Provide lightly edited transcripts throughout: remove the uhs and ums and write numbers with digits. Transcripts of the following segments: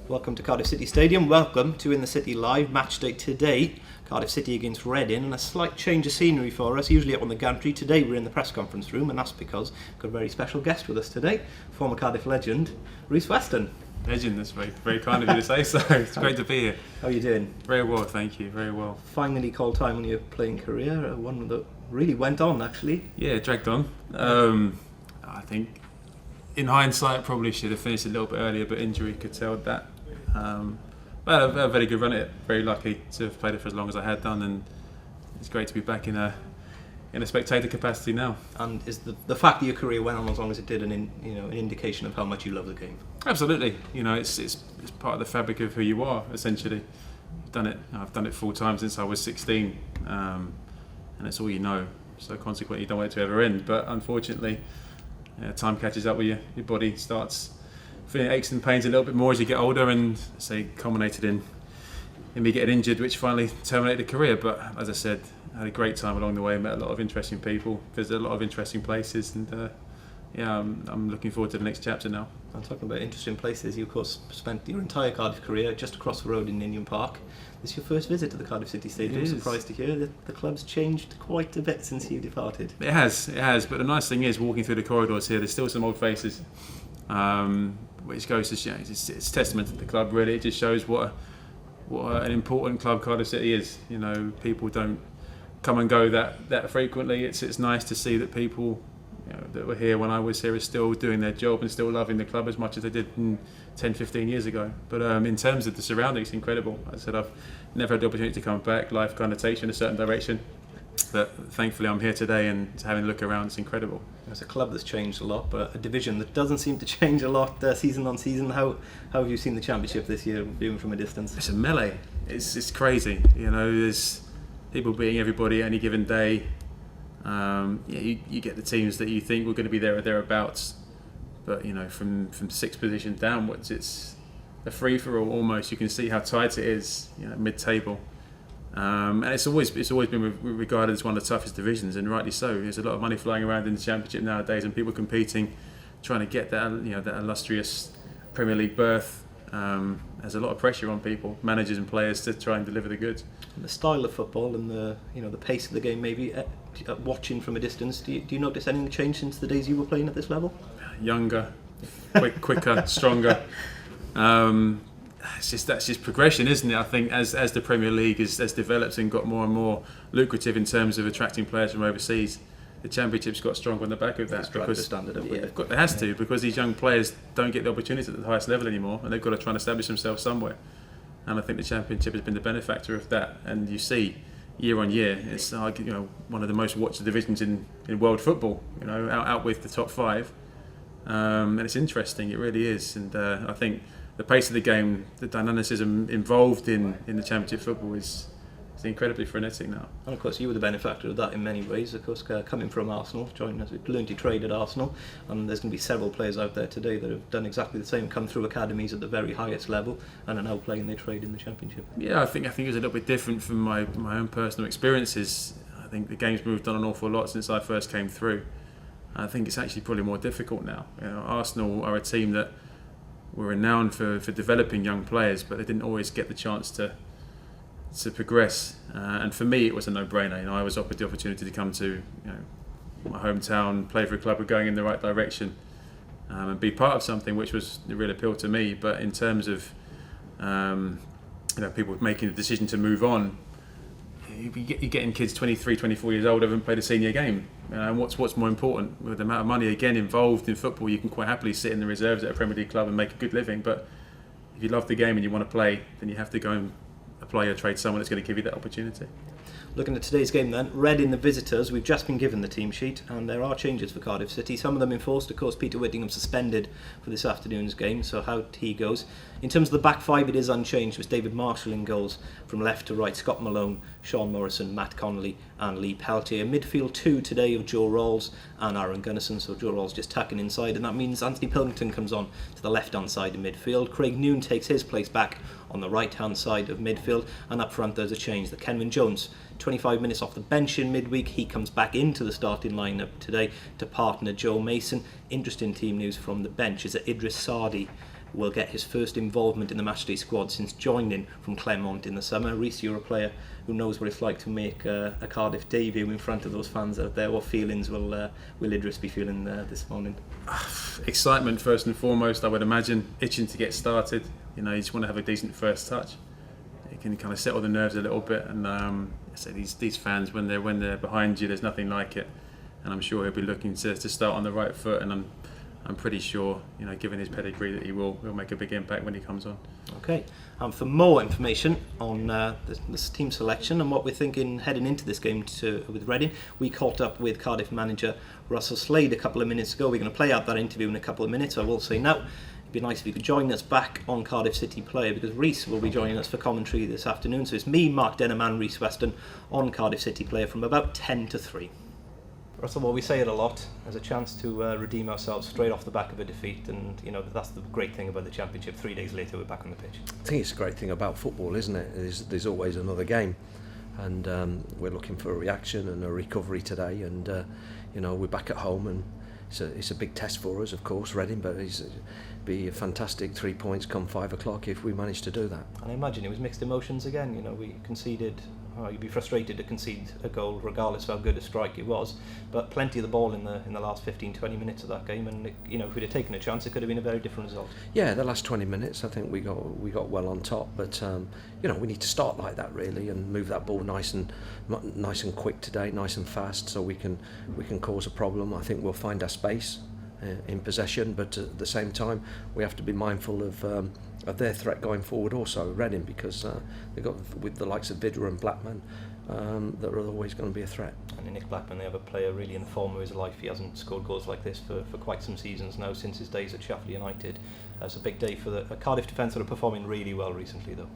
Welcome to Cardiff City Stadium. Welcome to In the City Live. Match day today. Cardiff City against Reading, and a slight change of scenery for us. Usually up on the gantry. Today we're in the press conference room, and that's because we've got a very special guest with us today. Former Cardiff legend, Rhys Weston. Legend, that's very kind of you to say so. It's great to be here. How are you doing? Very well, thank you. Very well. Finally called time on your playing career. One that really went on, actually. Yeah, it dragged on. I think in hindsight probably should have finished a little bit earlier, but injury curtailed that. But I had a very good run at it. Very lucky to have played it for as long as I had done, and it's great to be back in a spectator capacity now. And is the fact that your career went on as long as it did an indication of how much you love the game? Absolutely. It's part of the fabric of who you are, essentially. I've done it full time since I was 16, and it's all you know. So consequently, you don't want it to ever end. But unfortunately, time catches up with you. Your body starts feeling aches and pains a little bit more as you get older, and say culminated in me getting injured, which finally terminated the career. But as I said, I had a great time along the way. Met a lot of interesting people, visited a lot of interesting places, and I'm looking forward to the next chapter now. I'm talking about interesting places. You of course spent your entire Cardiff career just across the road in Ninian Park. This is your first visit to the Cardiff City Stadium. I'm surprised to hear that the club's changed quite a bit since you departed. It has. But the nice thing is, walking through the corridors here, there's still some old faces, which goes to show it's testament to the club. Really, it just shows what an important club Cardiff City is. People don't come and go that frequently. It's nice to see that people that were here when I was here are still doing their job and still loving the club as much as they did 10, 15 years ago. But in terms of the surroundings, it's incredible. I said I've never had the opportunity to come back. Life kind of takes you in a certain direction. But thankfully I'm here today, and having a look around, it's incredible. It's a club that's changed a lot, but a division that doesn't seem to change a lot season on season. How have you seen the Championship this year, viewing from a distance? It's a melee. It's crazy. There's people beating everybody at any given day. You get the teams that you think were going to be there or thereabouts, but from sixth position downwards, it's a free for all almost. You can see how tight it is, mid-table, and it's always been regarded as one of the toughest divisions, and rightly so. There's a lot of money flying around in the Championship nowadays, and people competing, trying to get that that illustrious Premier League berth. There's a lot of pressure on people, managers and players, to try and deliver the goods. And the style of football and the pace of the game, maybe watching from a distance. Do you notice anything change since the days you were playing at this level? Younger, quicker, stronger. That's just progression, isn't it? I think as the Premier League has developed and got more and more lucrative in terms of attracting players from overseas, the Championship's got stronger on the back of that. Because the standard of it. It has to, because these young players don't get the opportunity at the highest level anymore, and they've got to try and establish themselves somewhere. And I think the Championship has been the benefactor of that. And you see, year on year, it's one of the most watched divisions in world football. Out with the top five, and it's interesting. It really is. And I think the pace of the game, the dynamicism involved in the Championship football is incredibly frenetic now. And of course you were the benefactor of that in many ways. Of course, coming from Arsenal, joining us, learned your trade at Arsenal, and there's going to be several players out there today that have done exactly the same, come through academies at the very highest level, and are now playing their trade in the Championship. Yeah, I think it was a little bit different from my own personal experiences. I think the game's moved on an awful lot since I first came through. I think it's actually probably more difficult now. Arsenal are a team that were renowned for developing young players, but they didn't always get the chance to progress, and for me it was a no-brainer. I was offered the opportunity to come to my hometown, play for a club going in the right direction, and be part of something which was the real appeal to me. But in terms of people making the decision to move on, you're getting kids 23, 24 years old who haven't played a senior game. And what's more important, with the amount of money again involved in football, you can quite happily sit in the reserves at a Premier League club and make a good living. But if you love the game and you want to play, then you have to go and apply your trade to someone that's going to give you that opportunity. Looking at today's game then, Reading the visitors. We've just been given the team sheet, and there are changes for Cardiff City, some of them enforced. Of course, Peter Whittingham suspended for this afternoon's game, so how he goes. In terms of the back five, it is unchanged, with David Marshall in goals. From left to right, Scott Malone, Sean Morrison, Matt Connolly and Lee Peltier. Midfield two today of Joe Rawls and Aaron Gunnison, so Joe Rawls just tacking inside, and that means Anthony Pilkington comes on to the left hand side of midfield. Craig Noon takes his place back on the right hand side of midfield, and up front there's a change. That Kenwyne Jones, 25 minutes off the bench in midweek, he comes back into the starting lineup today to partner Joe Mason. Interesting team news from the bench is that Idris Sardi will get his first involvement in the matchday squad since joining from Clermont in the summer. Reece, you're a player who knows what it's like to make a Cardiff debut in front of those fans out there. What feelings will Idris be feeling this morning? Excitement first and foremost, I would imagine. Itching to get started. You just want to have a decent first touch. It can kind of settle the nerves a little bit, and so these fans, when they're behind you, there's nothing like it. And I'm sure he'll be looking to start on the right foot, and I'm pretty sure, given his pedigree, that he will make a big impact when he comes on. Okay, for more information on this team selection and what we're thinking heading into this game with Reading, we caught up with Cardiff manager Russell Slade a couple of minutes ago. We're going to play out that interview in a couple of minutes. I will say now, it'd be nice if you could join us back on Cardiff City Player, because Reece will be joining us for commentary this afternoon. So it's me, Mark Denham and Reece Weston on Cardiff City Player from about 10 to 3. Russell, well, we say it a lot as a chance to redeem ourselves straight off the back of a defeat, and that's the great thing about the Championship. 3 days later, we're back on the pitch. I think it's a great thing about football, isn't it? There's always another game, and we're looking for a reaction and a recovery today, and we're back at home, and it's a big test for us, of course, Reading, but it'd be a fantastic 3 points come 5 o'clock if we manage to do that. And I imagine it was mixed emotions again. We conceded. You'd be frustrated to concede a goal regardless of how good a strike it was, but plenty of the ball in the last 15-20 minutes of that game, and if we'd have taken a chance, it could have been a very different result. Yeah, the last 20 minutes I think we got well on top, but we need to start like that really and move that ball nice and quick today, nice and fast, so we can cause a problem. I think we'll find our space in possession, but at the same time we have to be mindful of their threat going forward also, Reading, because they've got, with the likes of Vidra and Blackman, that are always going to be a threat. And in Nick Blackman, they have a player really in the form of his life. He hasn't scored goals like this for quite some seasons now, since his days at Sheffield United. It's a big day for the Cardiff defence that are performing really well recently, though.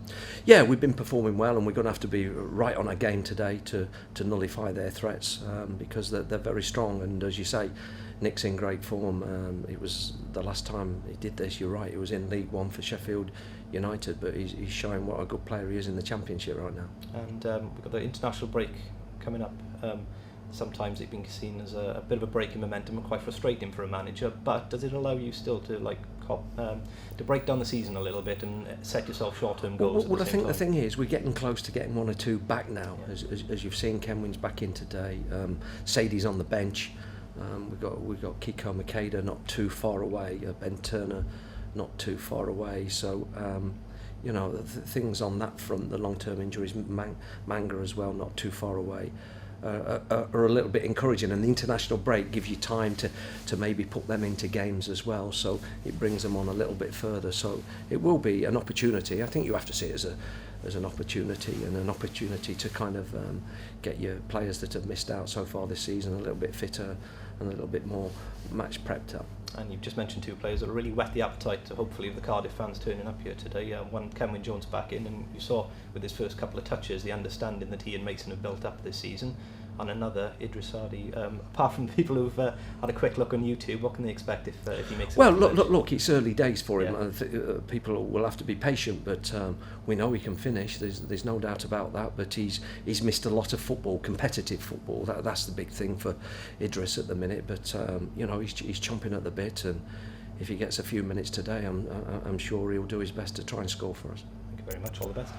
Yeah, we've been performing well, and we're going to have to be right on our game today to nullify their threats, because they're very strong, and as you say, Nick's in great form. It was the last time he did this, you're right, it was in League One for Sheffield United, but he's showing what a good player he is in the Championship right now. And we've got the international break coming up. Sometimes it's been seen as a bit of a break in momentum and quite frustrating for a manager, but does it allow you still to to break down the season a little bit and set yourself short-term goals? Well, I think the thing is we're getting close to getting 1 or 2 back now, as you've seen. Kenwin's back in today, Sadie's on the bench. We've got Kiko Makeda not too far away, Ben Turner not too far away, so things on that front, the long-term injuries, Manga as well not too far away, are a little bit encouraging, and the international break gives you time to maybe put them into games as well, so it brings them on a little bit further, so it will be an opportunity. I think you have to see it as an opportunity, and an opportunity to kind of get your players that have missed out so far this season a little bit fitter and a little bit more match prepped up. And you've just mentioned 2 players that really whet the appetite to hopefully the Cardiff fans turning up here today. One, Kenwin Jones back in, and you saw with his first couple of touches the understanding that he and Mason have built up this season. And another, Idris Sadi. Apart from the people who've had a quick look on YouTube, what can they expect if he makes it? Well, look, it's early days for him. Yeah. People will have to be patient, but we know he can finish. There's no doubt about that. But he's missed a lot of football, competitive football. That's the big thing for Idris at the minute. But he's chomping at the bit, and if he gets a few minutes today, I'm sure he'll do his best to try and score for us. Thank you very much. All the best.